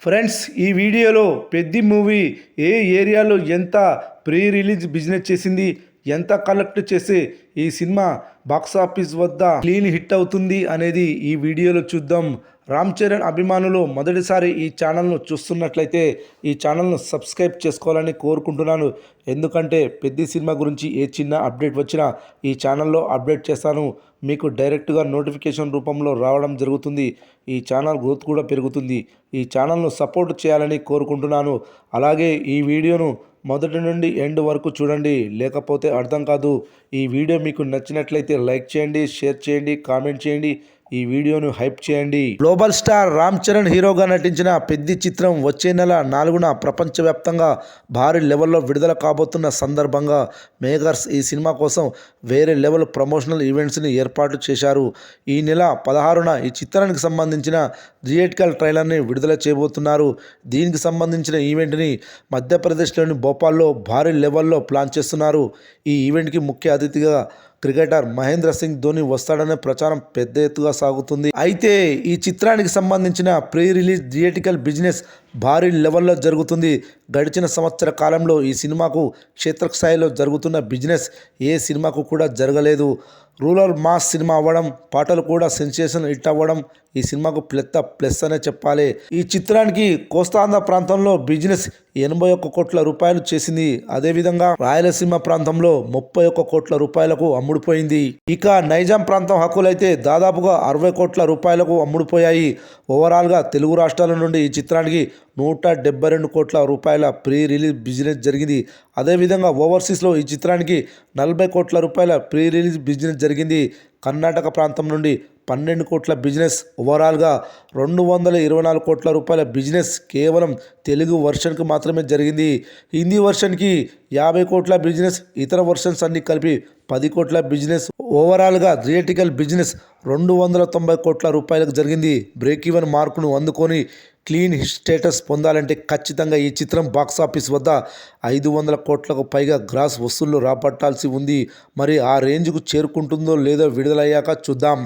Friends, ఈ వీడియోలో Peddi movie ఏ ఏరియాలో ఎంత ప్రీ రిలీజ్ బిజినెస్ చేసింది, ఎంత కలెక్ట్ చేసి ఈ సినిమా బాక్సాఫీస్ వద్ద క్లీన్ హిట్ అవుతుంది అనేది ఈ వీడియోలో చూద్దాం. రామ్ చరణ్ అభిమానులు మొదటిసారి ఈ ఛానల్ను చూస్తున్నట్లయితే ఈ ఛానల్ను సబ్స్క్రైబ్ చేసుకోవాలని కోరుకుంటున్నాను. ఎందుకంటే పెద్ది సినిమా గురించి ఏ చిన్న అప్డేట్ వచ్చినా ఈ ఛానల్లో అప్డేట్ చేస్తాను. మీకు డైరెక్ట్గా నోటిఫికేషన్ రూపంలో రావడం జరుగుతుంది. ఈ ఛానల్ గ్రోత్ కూడా పెరుగుతుంది. ఈ ఛానల్ను సపోర్ట్ చేయాలని కోరుకుంటున్నాను. అలాగే ఈ వీడియోను మొదటి నుండి ఎండ్ వరకు చూడండి, లేకపోతే అర్థం కాదు. ఈ వీడియో మీకు నచ్చినట్లయితే లైక్ చేయండి, షేర్ చేయండి, కామెంట్ చేయండి. ఈ వీడియోను హైప్ చేయండి. గ్లోబల్ స్టార్ రామ్ చరణ్ హీరోగా నటించిన పెద్ది చిత్రం వచ్చే నెల 4న ప్రపంచవ్యాప్తంగా భారీ లెవెల్లో విడుదల కాబోతున్న సందర్భంగా మేకర్స్ ఈ సినిమా కోసం వేరే లెవెల్ ప్రమోషనల్ ఈవెంట్స్ని ఏర్పాటు చేశారు. ఈ నెల 16న ఈ చిత్రానికి సంబంధించిన థియేట్రికల్ ట్రైలర్ని విడుదల చేయబోతున్నారు. దీనికి సంబంధించిన ఈవెంట్ని మధ్యప్రదేశ్లోని భోపాల్లో భారీ లెవెల్లో ప్లాన్ చేస్తున్నారు. ఈ ఈవెంట్కి ముఖ్య అతిథిగా క్రికెటర్ మహేంద్ర సింగ్ ధోని వస్తాడనే ప్రచారం పెద్ద ఎత్తుగా సాగుతుంది. అయితే ఈ చిత్రానికి సంబంధించిన ప్రీ రిలీజ్ థియేట్రికల్ బిజినెస్ భారీ లెవెల్లో జరుగుతుంది. గడిచిన సంవత్సర కాలంలో ఈ సినిమాకు క్షేత్రస్థాయిలో జరుగుతున్న బిజినెస్ ఏ సినిమాకు కూడా జరగలేదు. రూరల్ మాస్ సినిమా అవ్వడం, పాటలు కూడా సెన్సేషన్ హిట్ అవ్వడం ఈ సినిమాకు ప్లస్ అనే చెప్పాలి. ఈ చిత్రానికి కోస్తాంధ్ర ప్రాంతంలో బిజినెస్ 81 కోట్ల రూపాయలు చేసింది. అదేవిధంగా రాయలసీమ ప్రాంతంలో 31 కోట్ల రూపాయలకు అమ్ముడుపోయింది. ఇక నైజాం ప్రాంతం హక్కులైతే దాదాపుగా 60 కోట్ల రూపాయలకు అమ్ముడుపోయాయి. ఓవరాల్గా తెలుగు రాష్ట్రాల నుండి ఈ చిత్రానికి 172 కోట్ల రూపాయల ప్రీ రిలీజ్ బిజినెస్ జరిగింది. అదేవిధంగా ఓవర్సీస్లో ఈ చిత్రానికి 40 కోట్ల రూపాయల ప్రీ రిలీజ్ బిజినెస్ జరిగింది. కర్ణాటక ప్రాంతం నుండి 12 కోట్ల బిజినెస్, ఓవరాల్గా 224 కోట్ల రూపాయల బిజినెస్ కేవలం తెలుగు వర్షన్కి మాత్రమే జరిగింది. హిందీ వర్షన్కి 50 కోట్ల బిజినెస్, ఇతర వర్షన్స్ అన్ని కలిపి 10 కోట్ల బిజినెస్. ఓవరాల్గా థియేట్రికల్ బిజినెస్ 290 కోట్ల రూపాయలకు జరిగింది. బ్రేక్ ఈవెన్ మార్కును అందుకొని క్లీన్ స్టేటస్ పొందాలంటే ఖచ్చితంగా ఈ చిత్రం బాక్సాఫీస్ వద్ద 500 కోట్లకు పైగా గ్రాస్ వసూళ్లు రాబట్టాల్సి ఉంది. మరి ఆ రేంజ్కు చేరుకుంటుందో లేదో విడుదలయ్యాక చూద్దాం.